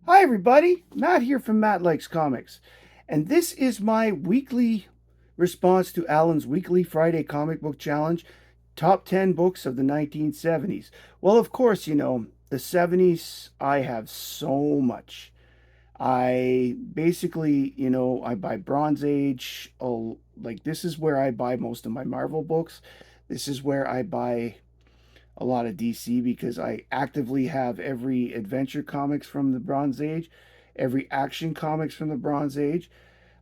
Hi, everybody. Matt here from Matt Likes Comics. And this is my weekly response to Allan's weekly Friday comic book challenge, top 10 books of the 1970s. Well, of course, the 70s, I have so much. I basically, I buy Bronze Age. Oh, like, this is where I buy most of my Marvel books. This is where I buy a lot of DC because I actively have every adventure comics from the Bronze Age, every action comics from the Bronze Age.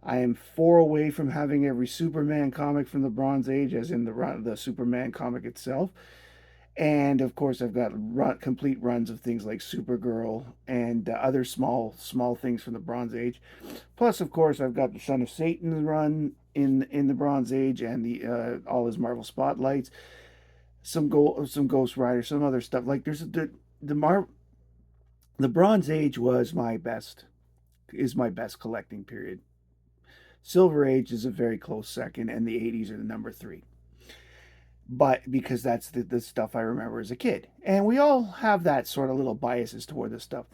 I am four away from having every Superman comic from the Bronze Age, as in the Superman comic itself. And of course, I've got complete runs of things like Supergirl and other small things from the Bronze Age. Plus, of course, I've got the Son of Satan run in the Bronze Age and the all his Marvel spotlights, some Ghost Rider, some other stuff. Like the Bronze Age is my best collecting period. Silver Age is a very close second, and the 80s are the number three. But because that's the stuff I remember as a kid. And we all have that sort of little biases toward this stuff.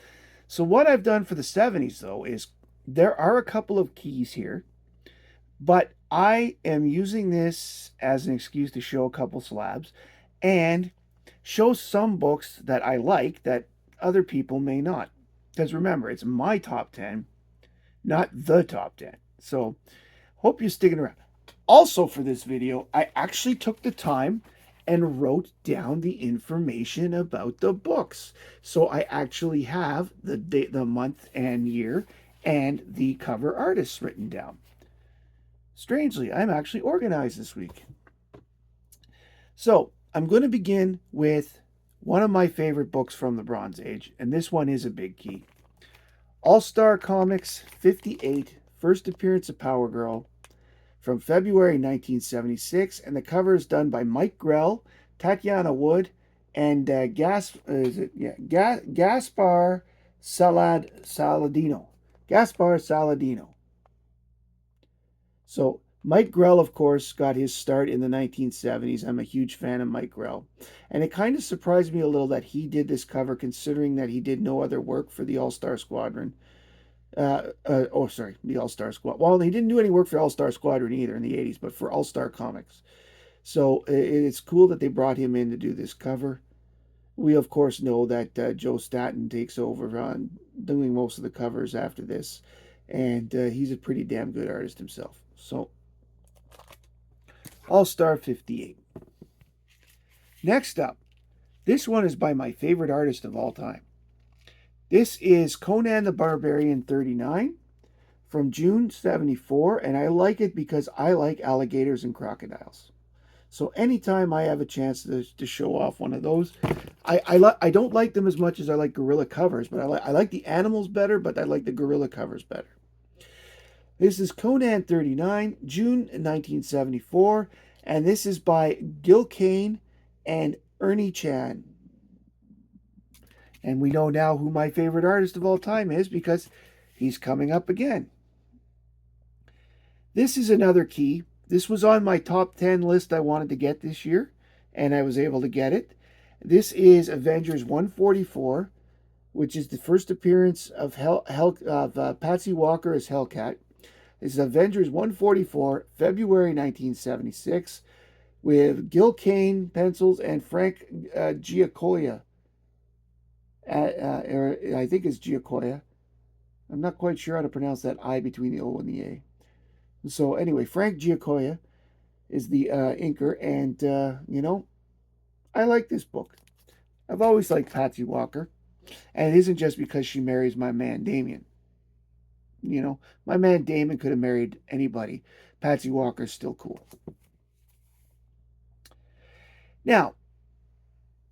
So what I've done for the 70s though is there are a couple of keys here, but I am using this as an excuse to show a couple slabs and show some books that I like that other people may not. Because remember, it's my top 10, not the top 10. So, hope you're sticking around. Also, for this video, I actually took the time and wrote down the information about the books. So, I actually have the date, the month and year, and the cover artists written down. Strangely, I'm actually organized this week. So, I'm going to begin with one of my favorite books from the Bronze Age, and this one is a big key. All-Star Comics 58, first appearance of Power Girl, from February 1976, and the cover is done by Mike Grell, Tatiana Wood, and Gaspar Saladino. Gaspar Saladino. So Mike Grell, of course, got his start in the 1970s. I'm a huge fan of Mike Grell. And it kind of surprised me a little that he did this cover, considering that he did no other work for the All-Star Squadron. The All-Star Squad. Well, he didn't do any work for All-Star Squadron either in the 80s, but for All-Star Comics. So it's cool that they brought him in to do this cover. We, of course, know that Joe Staton takes over on doing most of the covers after this. And he's a pretty damn good artist himself. So, All-Star 58. Next up, this one is by my favorite artist of all time. This is Conan the Barbarian 39 from June 74, and I like it because I like alligators and crocodiles. So anytime I have a chance to show off one of those, I don't like them as much as I like gorilla covers, but I like the animals better, but I like the gorilla covers better. This is Conan 39, June 1974, and this is by Gil Kane and Ernie Chan. And we know now who my favorite artist of all time is because he's coming up again. This is another key. This was on my top 10 list I wanted to get this year, and I was able to get it. This is Avengers 144, which is the first appearance of Patsy Walker as Hellcat. This is Avengers 144, February 1976, with Gil Kane pencils and Frank Giacoia. I think it's Giacoia. I'm not quite sure how to pronounce that I between the O and the A. So anyway, Frank Giacoia is the inker, and I like this book. I've always liked Patsy Walker, and it isn't just because she marries my man Damien. My man Damon could have married anybody. Patsy Walker's still cool. Now,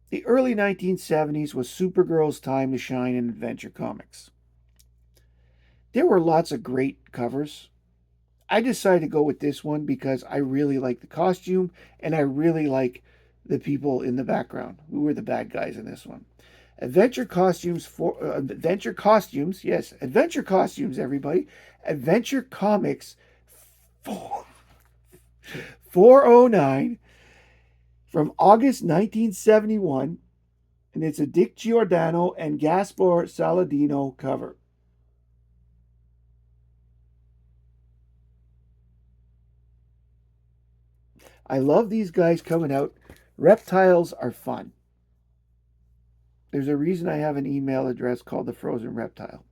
the early 1970s was Supergirl's time to shine in adventure comics. There were lots of great covers. I decided to go with this one because I really like the costume and I really like the people in the background who were the bad guys in this one. Adventure costumes, yes, adventure costumes, everybody. Adventure Comics 409 from August 1971, and it's a Dick Giordano and Gaspar Saladino cover. I love these guys coming out. Reptiles are fun. There's a reason I have an email address called the Frozen Reptile.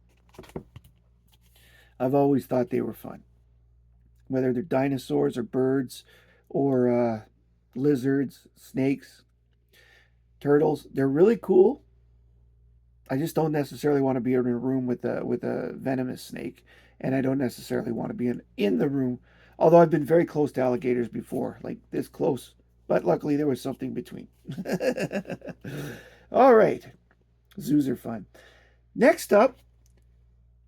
I've always thought they were fun. Whether they're dinosaurs or birds or lizards, snakes, turtles, they're really cool. I just don't necessarily want to be in a room with a venomous snake, and I don't necessarily want to be in the room. Although I've been very close to alligators before, like this close, but luckily there was something between. All right, zoos are fun. Next up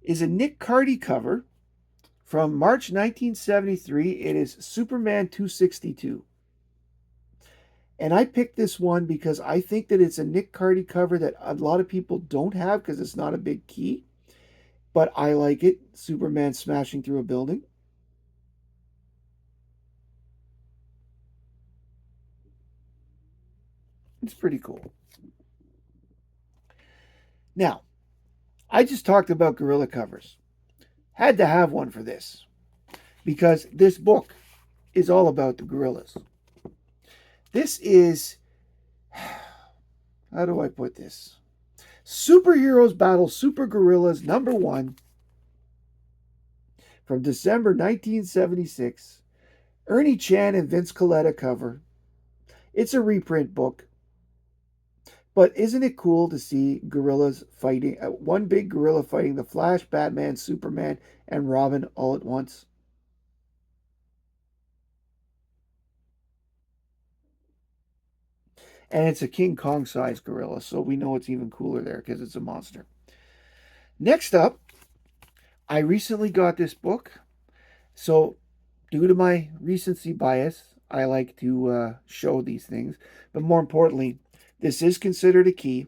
is a Nick Carty cover from March 1973. It is Superman 262. And I picked this one because I think that it's a Nick Carty cover that a lot of people don't have because it's not a big key. But I like it. Superman smashing through a building. It's pretty cool. Now, I just talked about gorilla covers. Had to have one for this because this book is all about the gorillas. This is, how do I put this? Superheroes Battle Super Gorillas #1 from December 1976. Ernie Chan and Vince Coletta cover. It's a reprint book. But isn't it cool to see gorillas fighting, one big gorilla fighting the Flash, Batman, Superman, and Robin all at once? And it's a King Kong sized gorilla, so we know it's even cooler there because it's a monster. Next up, I recently got this book. So, due to my recency bias, I like to show these things. But more importantly, this is considered a key.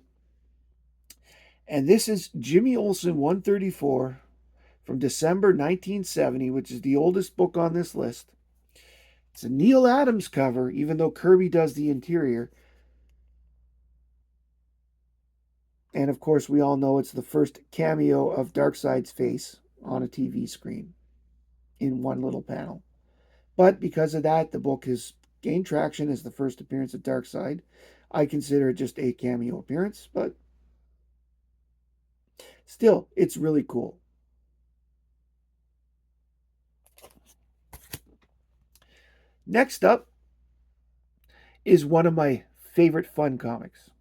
And this is Jimmy Olsen 134 from December 1970, which is the oldest book on this list. It's a Neil Adams cover, even though Kirby does the interior. And of course, we all know it's the first cameo of Darkseid's face on a TV screen in one little panel. But because of that, the book has gained traction as the first appearance of Darkseid. I consider it just a cameo appearance, but still, it's really cool. Next up is one of my favorite fun comics.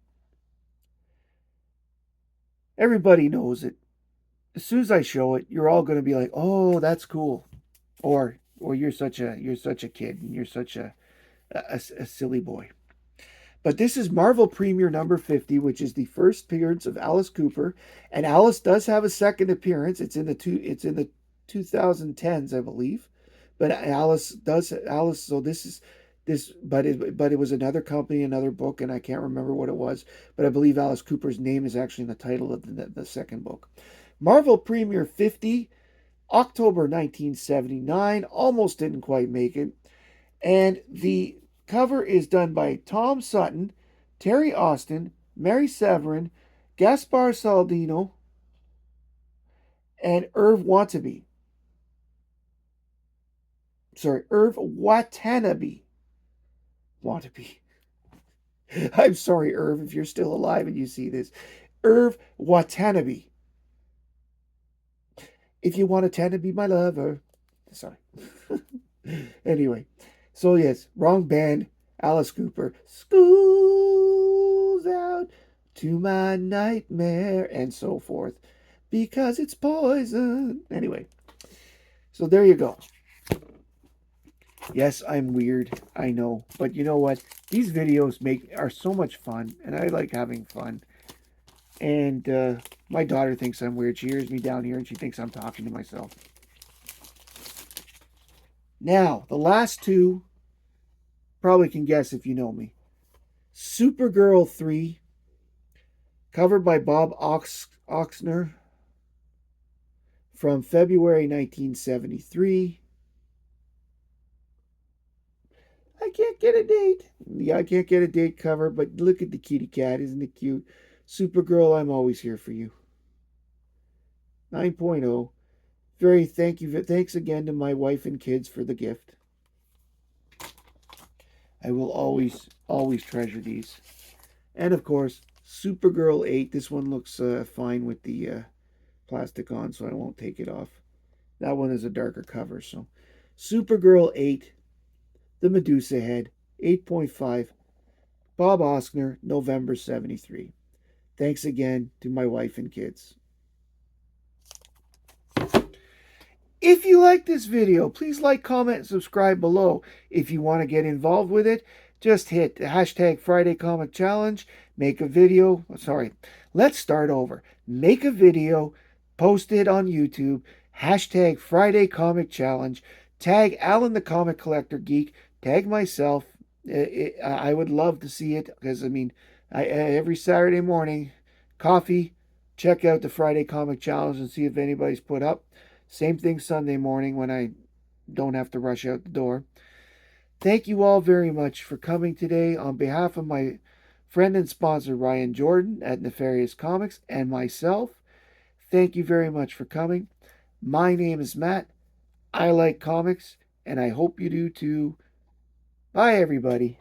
Everybody knows it. As soon as I show it, you're all going to be like, "Oh, that's cool," or you're such a kid and you're such a silly boy. But this is Marvel Premiere #50, which is the first appearance of Alice Cooper, and Alice does have a second appearance. It's in the 2010s, I believe. But Alice. So this is this, but it was another company, another book, and I can't remember what it was. But I believe Alice Cooper's name is actually in the title of the second book. Marvel Premiere 50, October 1979. Almost didn't quite make it. And the cover is done by Tom Sutton, Terry Austin, Mary Severin, Gaspar Saldino, and Irv Watanabe. Sorry, Irv Watanabe. Watanabe. I'm sorry, Irv, if you're still alive and you see this. Irv Watanabe. If you want to be my lover. Sorry. Anyway, so yes, wrong band. Alice Cooper. School's out to my nightmare, and so forth. Because it's poison. Anyway, so there you go. Yes, I'm weird. I know. But you know what? These videos are so much fun, and I like having fun. And my daughter thinks I'm weird. She hears me down here, and she thinks I'm talking to myself. Now, the last two, probably can guess if you know me. Supergirl 3, covered by Bob Oxner from February 1973. I can't get a date. Yeah, I can't get a date cover, but look at the kitty cat. Isn't it cute? Supergirl, I'm always here for you. 9.0. Thanks again to my wife and kids for the gift. I will always treasure these. And of course, Supergirl 8. This one looks fine with the plastic on, so I won't take it off. That one is a darker cover. So, Supergirl 8, the Medusa head, 8.5, Bob Oskner, November 73. Thanks again to my wife and kids. If you like this video, please like, comment, and subscribe below. If you want to get involved with it, just hit hashtag Friday Comic Challenge, make a video. Sorry, let's start over. Make a video, post it on YouTube, hashtag Friday Comic Challenge, tag Allan the Comic Collector Geek, tag myself. I would love to see it because, I mean, every Saturday morning, coffee, check out the Friday Comic Challenge and see if anybody's put up. Same thing Sunday morning when I don't have to rush out the door. Thank you all very much for coming today. On behalf of my friend and sponsor Ryan Jordan at Nefarious Comics and myself, thank you very much for coming. My name is Matt. I like comics, and I hope you do too. Bye, everybody.